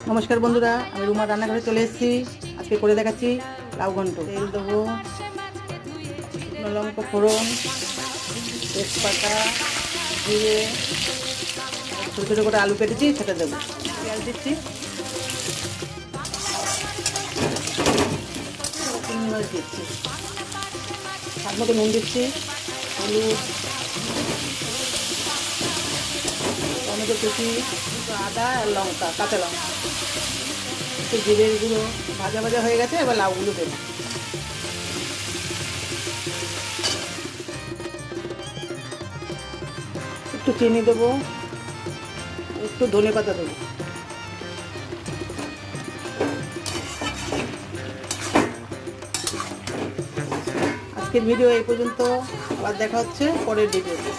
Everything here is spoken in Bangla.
নমস্কার বন্ধুরা, আমি রুমার রান্নাঘরে চলে এসেছি। আজকে করে দেখাচ্ছি লাউ ঘন্ট। তেল দেবো, শুকনো লঙ্কা ফোড়ন, তেজপাতা, জিরে, ছোটো ছোটো করে আলু কেটেছি সেটা দেবো। পেঁয়াজ দিচ্ছি, চিংড়ি মাছ দিচ্ছি, স্বাদ মতো নুন দিচ্ছি, হলুদ, টমেটো কুচি, আদা আর লঙ্কা, কাঁচা লঙ্কা, একটু জিরের গুঁড়ো। ভাজা ভাজা হয়ে গেছে, এবার লাউগুলো দেবো। একটু চিনি দেবো, একটু ধনে পাতা দেবো। আজকের ভিডিও এই পর্যন্ত, আবার দেখা হচ্ছে পরের ভিডিওতে।